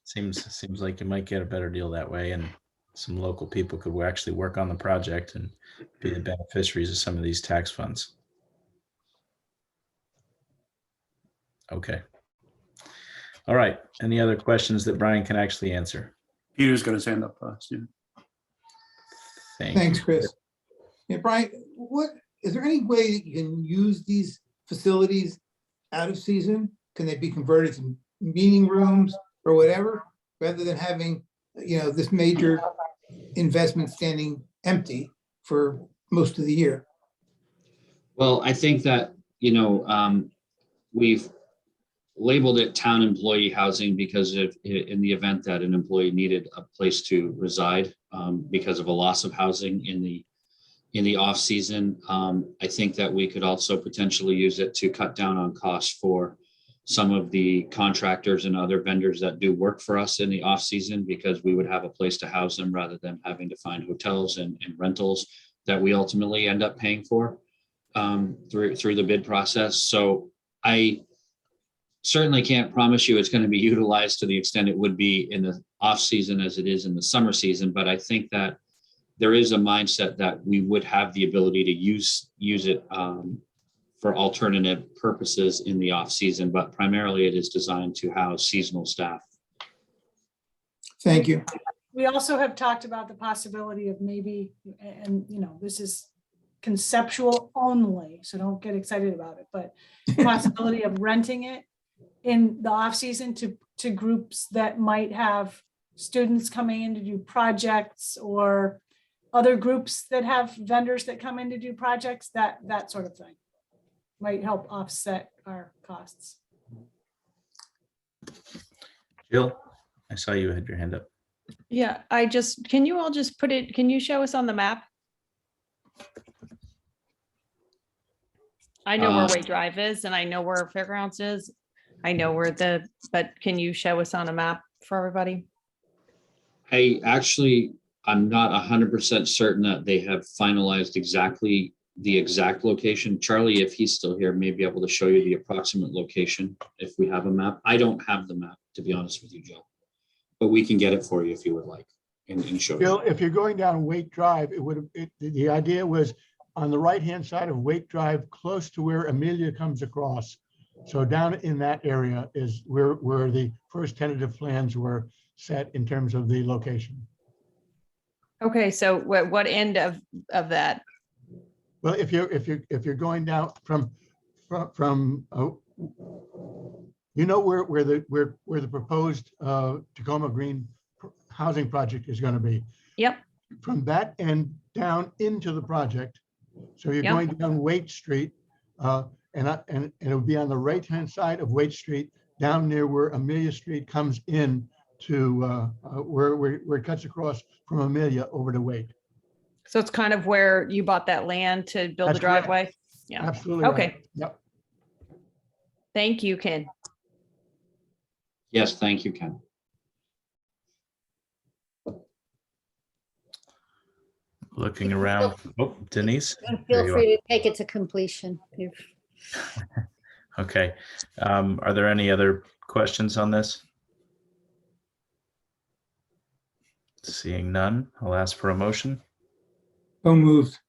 Seems like you might get a better deal that way, and some local people could actually work on the project and be the beneficiaries of some of these tax funds. Okay. All right. Any other questions that Brian can actually answer? Peter's got his hand up, Stephen. Thanks, Chris. Yeah, Brian, is there any way that you can use these facilities out of season? Can they be converted to meeting rooms or whatever, rather than having, this major investment standing empty for most of the year? labeled it town employee housing because in the event that an employee needed a place to reside because of a loss of housing in the off season. I think that we could also potentially use it to cut down on costs for some of the contractors and other vendors that do work for us in the off season, because we would have a place to house them rather than having to find hotels and rentals that we ultimately end up paying for through the bid process. So I certainly can't promise you it's going to be utilized to the extent it would be in the off season as it is in the summer season. But I think that there is a mindset that we would have the ability to use it for alternative purposes in the off season, but primarily it is designed to house seasonal staff. Thank you. We also have talked about the possibility of maybe, and this is conceptual only, so don't get excited about it, but possibility of renting it in the off season to groups that might have students coming in to do projects, or other groups that have vendors that come in to do projects, that sort of thing might help offset our costs. Jill, I saw you had your hand up. Yeah, can you all just can you show us on the map? I know where Wade Drive is and I know where Fairgrounds is. I know but can you show us on a map for everybody? I'm not 100% certain that they have finalized the exact location. Charlie, if he's still here, may be able to show you the approximate location if we have a map. I don't have the map, to be honest with you, Joe, but we can get it for you if you would like and show Bill, you. if you're going down Waite Drive, the idea was on the right-hand side of Waite Drive, close to where Amelia comes across. So down in that area is where the first tentative plans were set in terms of the location. Okay, so what end of that? Well, if you're going down from where the proposed Tacoma Green housing project is going to be. Yep. From that end down into the project. So you're Yep. going down Waite Street, and it would be on the right-hand side of Waite Street, down near where Amelia Street comes in to where it cuts across from Amelia over to Waite. So it's kind of where you bought that land to build the That's correct. driveway? Yeah. Absolutely. Right. Okay. Yep. Thank you, Ken. Yes, thank you, Ken. Looking around. Oh, Denise. There Feel you free to take it to completion. Okay. Are there any other questions on this? Seeing none, I'll ask for a motion. So moved.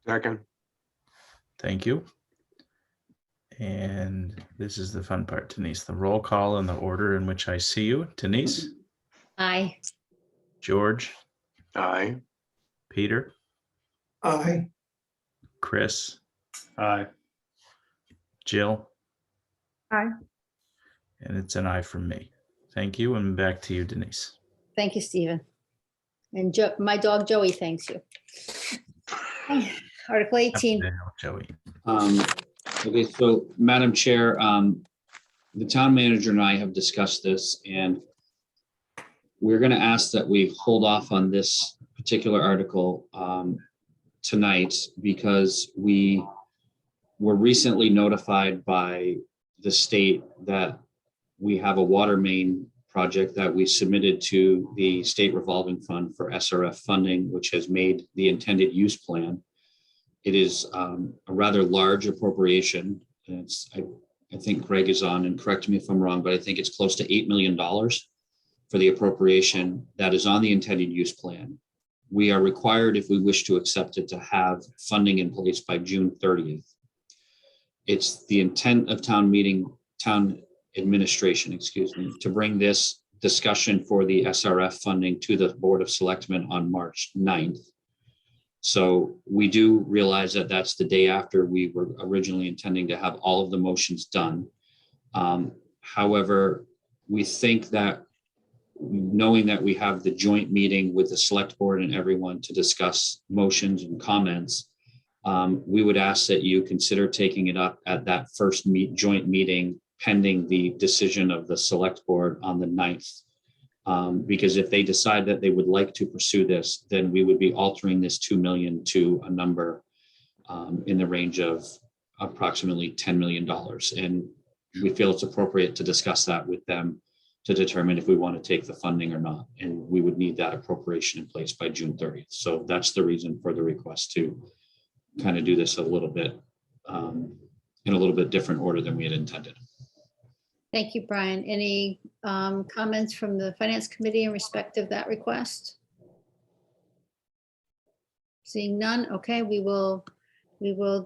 Second. Thank you. And this is the fun part, Denise. The roll call in the order in which I see you. Denise, Aye. George, Aye. Peter, Aye. Chris, Aye. Jill. Aye. And it's an aye from me. Thank you. And back to you, Denise. Thank you, Stephen. And my dog Joey thanks you. Article 18. Joey. Okay, so Madam Chair, the town manager and I have discussed this, and we're going to ask that we hold off on this particular article tonight, because we were recently notified by the state that we have a water main project that we submitted to the state revolving fund for SRF funding, which has made the intended use plan. It is a rather large appropriation. And I think Greg is on, and correct me if I'm wrong, but I think it's close to $8 million for the appropriation that is on the intended use plan. We are required, if we wish to accept it, to have funding in place by June 30th. It's the intent of town administration, to bring this discussion for the SRF funding to the Board of Selectmen on March 9th. So we do realize that that's the day after we were originally intending to have all of the motions done. However, we think that knowing that we have the joint meeting with the select board and everyone to discuss motions and comments, we would ask that you consider taking it up at that first joint meeting pending the decision of the select board on the 9th. Because if they decide that they would like to pursue this, then we would be altering this 2 million to a number in the range of approximately $10 million. And we feel it's appropriate to discuss that with them to determine if we want to take the funding or not. And we would need that appropriation in place by June 30th. So that's the reason for the request to kind of do this a little bit in a little bit different order than we had intended. Thank you, Brian. Any comments from the Finance Committee in respect of that request? Seeing none, okay, we will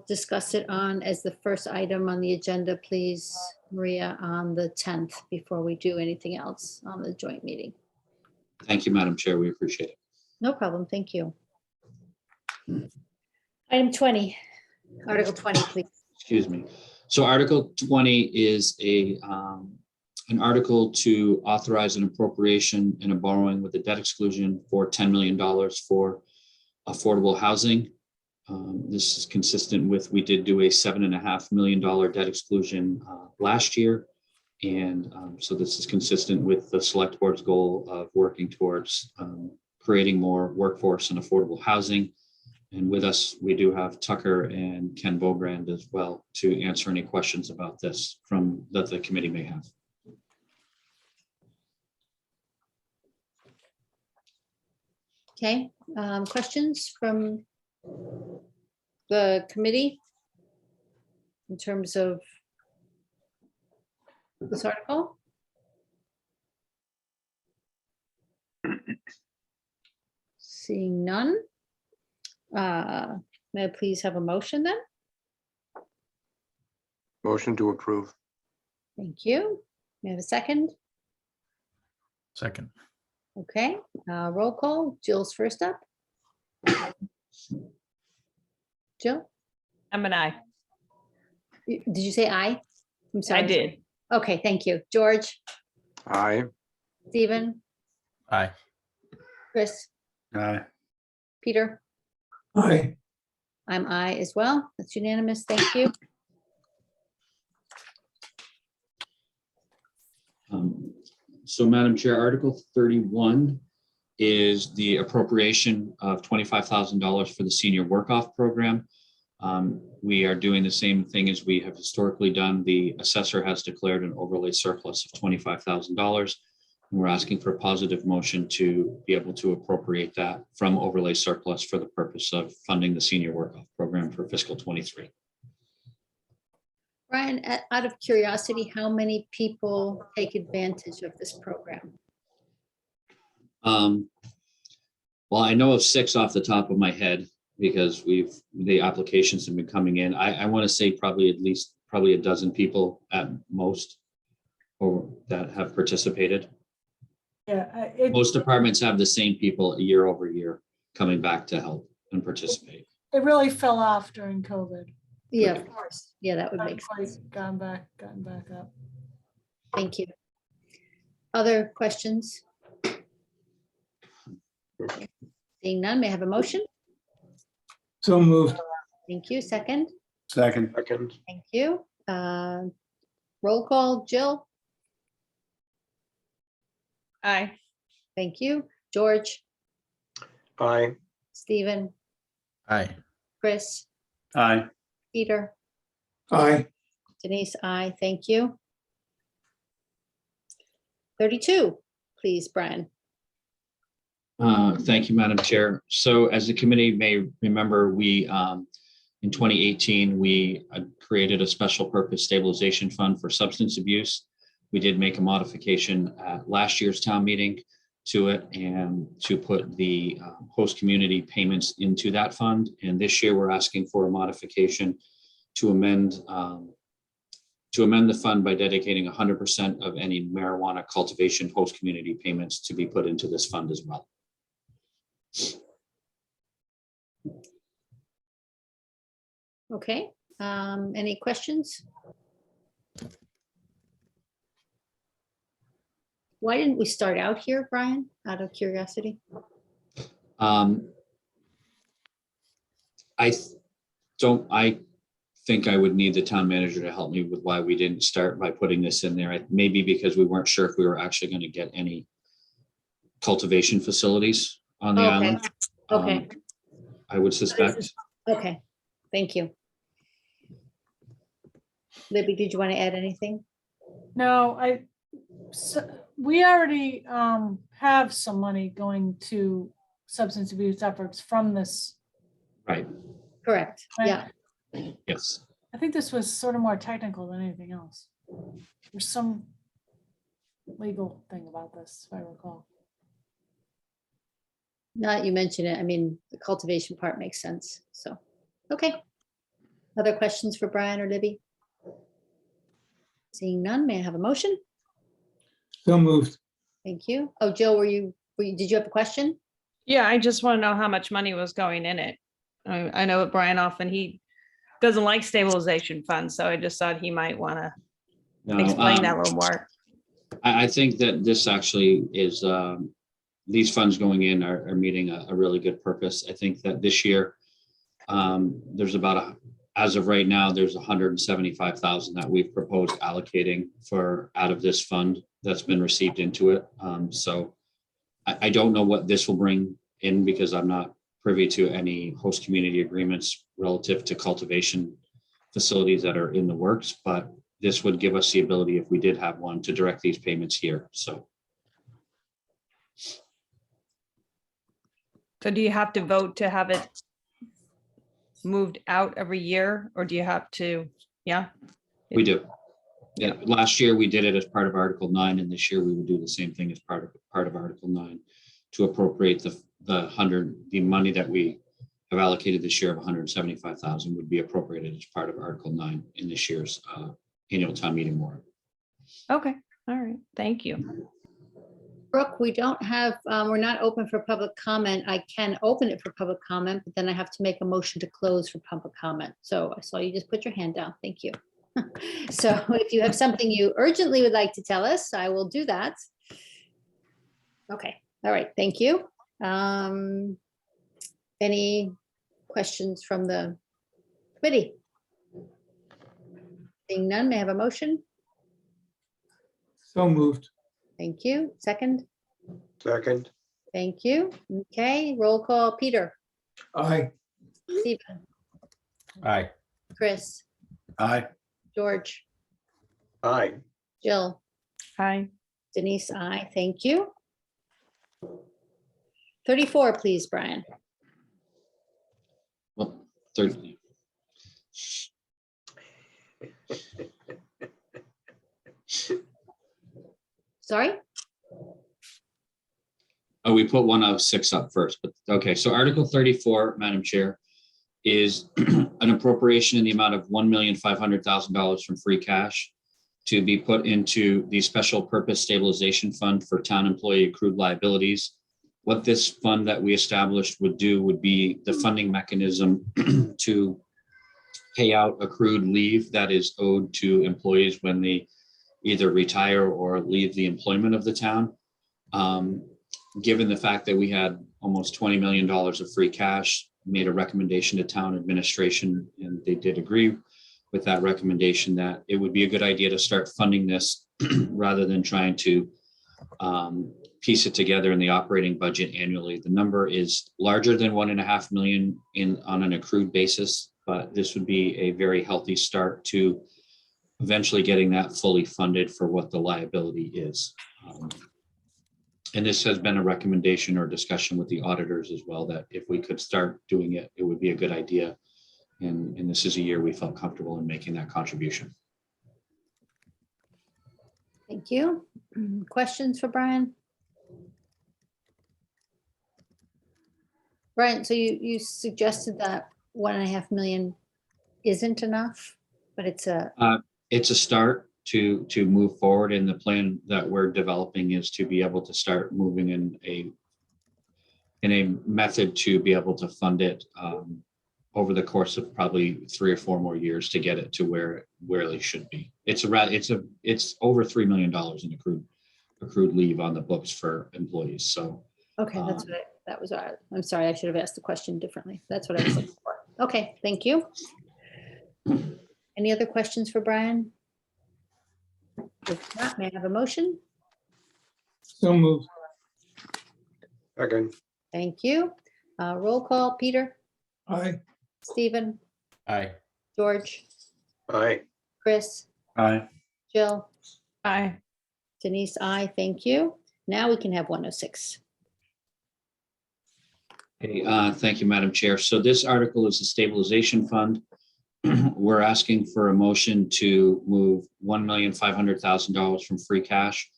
discuss it on as the first item on the agenda, please, Maria, on the 10th, before we do anything else on the joint meeting. Thank you, Madam Chair. We appreciate it. No problem, thank you. Item 20, Article 20, please. Excuse me. So Article 20 is an article to authorize an appropriation and a borrowing with a debt exclusion for $10 million for affordable housing. This is consistent with, we did do a $7.5 million debt exclusion last year. And so this is consistent with the select board's goal of working towards creating more workforce and affordable housing. And with us, we do have Tucker and Ken Bogrand as well to answer any questions about this that the committee may have. Okay, questions from the committee in terms of this article? Seeing none. May I please have a motion then? Motion to approve. Thank you. May I have a second? Second. Okay, roll call. Jill's first up. Jill, I'm an aye. did you say aye? I'm sorry. I did. Okay, thank you. George, Aye. Stephen, Aye. Chris, Aye. Peter, Aye. I'm aye as well. That's unanimous. Thank you. So Madam Chair, Article 31 is the appropriation of $25,000 for the senior work-off program. We are doing the same thing as we have historically done. The assessor has declared an overlay surplus of $25,000. We're asking for a positive motion to be able to appropriate that from overlay surplus for the purpose of funding the senior work-off program for fiscal 23. Brian, out of curiosity, how many people take advantage of this program? Well, I know of 6 off the top of my head because the applications have been coming in. I want to say probably a dozen people at most or that have participated. Yeah, Most departments have the same people year over year coming back to help and participate. it really fell off during COVID. Yeah, of course. Yeah, that would make Not quite sense. gotten back up. Thank you. Other questions? Seeing none, may I have a motion? So moved. Thank you. Second? Second. Second. Thank you. Roll call. Jill? Aye. Thank you. George? Aye. Stephen? Aye. Chris? Aye. Peter? Aye. Denise? Aye. Thank you. 32, please, Brian. Thank you, Madam Chair. So as the committee may remember, we in 2018, we created a special purpose stabilization fund for substance abuse. We did make a modification at last year's town meeting to it and to put the host community payments into that fund. And this year we're asking for a modification to amend the fund by dedicating 100% of any marijuana cultivation host community payments to be put into this fund as well. Okay, any questions? Why didn't we start out here, Brian, out of curiosity? I think I would need the town manager to help me with why we didn't start by putting this in there. Maybe because we weren't sure if we were actually going to get any cultivation facilities on the Okay. island. Okay. I would suspect. Okay, thank you. Libby, did you want to add anything? No, we already have some money going to substance abuse efforts from this. Right. Correct, yeah. Yes. I think this was sort of more technical than anything else. There's some legal thing about this, if I recall. Now that you mention it, I mean, the cultivation part makes sense, so, okay. Other questions for Brian or Libby? Seeing none, may I have a motion? So moved. Thank you. Oh, Jill, did you have a question? Yeah, I just want to know how much money was going in it. I know Brian often, he doesn't like stabilization funds, so I just thought he might want to explain that a little more. I think that this actually is, these funds going in are meeting a really good purpose. I think that this year, there's about as of right now, there's 175,000 that we've proposed allocating for out of this fund that's been received into it. So I don't know what this will bring in because I'm not privy to any host community agreements relative to cultivation facilities that are in the works, but this would give us the ability, if we did have one, to direct these payments here. So do you have to vote to have it moved out every year, or do you have to, yeah? we do. Yeah, last year we did it as part of Article 9, and this year we would do the same thing as part of Article 9 to appropriate the money that we have allocated this year of 175,000 would be appropriated as part of Article 9 in this year's annual town meeting warrant. Okay, all right, thank you. Brooke, we don't have, we're not open for public comment. I can open it for public comment, but then I have to make a motion to close for public comment. So I saw you just put your hand down. Thank you. So if you have something you urgently would like to tell us, I will do that. Okay, all right, thank you. Any questions from the committee? Seeing none, may I have a motion? So moved. Thank you. Second? Second. Thank you. Okay, roll call. Peter, Aye. Stephen, Aye. Chris, Aye. George, Aye. Jill, Hi. Denise, I thank you. 34, please, Brian. Well, 30. Sorry? Oh, we put 106 up first, but okay. So Article 34, Madam Chair, is an appropriation in the amount of $1,500,000 from free cash to be put into the Special Purpose Stabilization Fund for town employee accrued liabilities. What this fund that we established would do would be the funding mechanism to pay out accrued leave that is owed to employees when they either retire or leave the employment of the town. Given the fact that we had almost $20 million of free cash, made a recommendation to town administration, and they did agree with that recommendation that it would be a good idea to start funding this rather than trying to piece it together in the operating budget annually. The number is larger than $1.5 million on an accrued basis, but this would be a very healthy start to eventually getting that fully funded for what the liability is. And this has been a recommendation or discussion with the auditors as well, that if we could start doing it, it would be a good idea. And this is a year we felt comfortable in making that contribution. Thank you. Questions for Brian? Brian, so you suggested that 1.5 million isn't enough, but it's a start to move forward, and the plan that we're developing is to be able to start moving in a method to be able to fund it over the course of probably 3 or 4 more years to get it to where they should be. It's over $3 million in accrued leave on the books for employees. So okay, I'm sorry, I should have asked the question differently. That's what I was looking for. Okay, thank you. Any other questions for Brian? If not, may I have a motion? So moved. second, Thank you. Roll call, Peter, Aye. Stephen, Aye. George, aye, Chris, Aye. Jill, Aye. Denise, I thank you. Now we can have 106. Okay, thank you, Madam Chair. So this article is the Stabilization Fund. We're asking for a motion to move $1,500,000 from free cash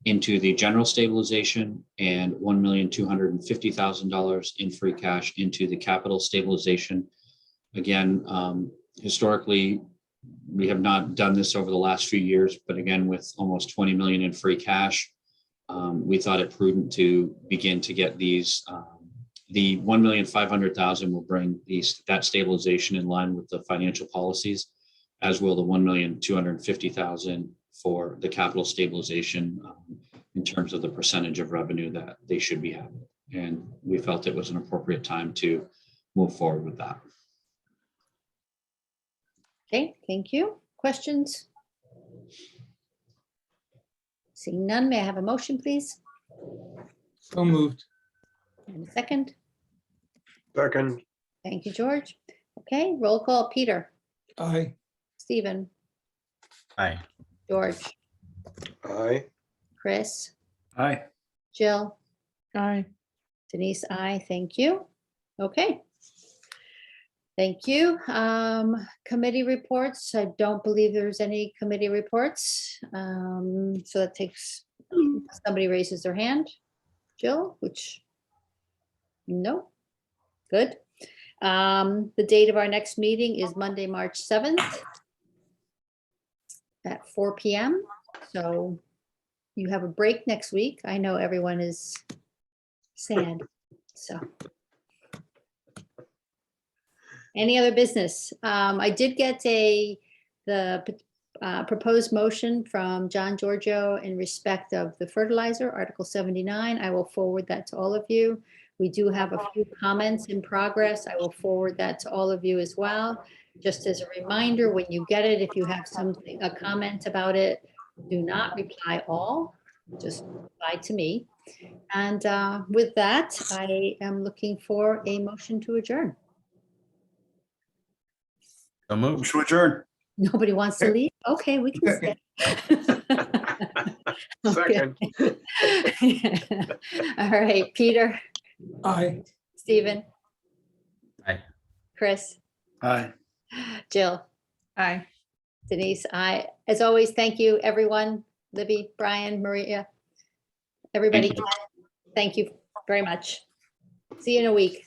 into the general stabilization and $1,250,000 in free cash into the capital stabilization. Again, historically, we have not done this over the last few years, but again, with almost 20 million in free cash, we thought it prudent to begin to get these. The 1,500,000 will bring that stabilization in line with the financial policies, as will the 1,250,000 for the capital stabilization in terms of the percentage of revenue that they should be having. And we felt it was an appropriate time to move forward with that. Okay, thank you. Questions? Seeing none, may I have a motion, please? So moved. And a second? second, Thank you, George. Okay, roll call, Peter, Aye. Stephen, Aye. George, aye, Chris, Aye. Jill, Aye. Denise, I thank you. Okay. Thank you. Committee reports. I don't believe there's any committee reports. So that takes, somebody raises their hand. Jill, which, no, good. The date of our next meeting is Monday, March 7th at 4 p.m. So you have a break next week. I know everyone is sad, so. Any other business? I did get the proposed motion from John Giorgio in respect of the fertilizer, Article 79. I will forward that to all of you. We do have a few comments in progress. I will forward that to all of you as well. Just as a reminder, when you get it, if you have something, a comment about it, do not reply all, just reply to me. And with that, I am looking for a motion to adjourn. So moved. Motion to adjourn. Nobody wants to leave? Okay, we can stay. second, All right, Peter, Aye. Stephen, Aye. Chris, Aye. Jill, Aye. Denise, I, as always, thank you, everyone. Libby, Brian, Maria, everybody. Thank you. Thank you very much. See you in a week.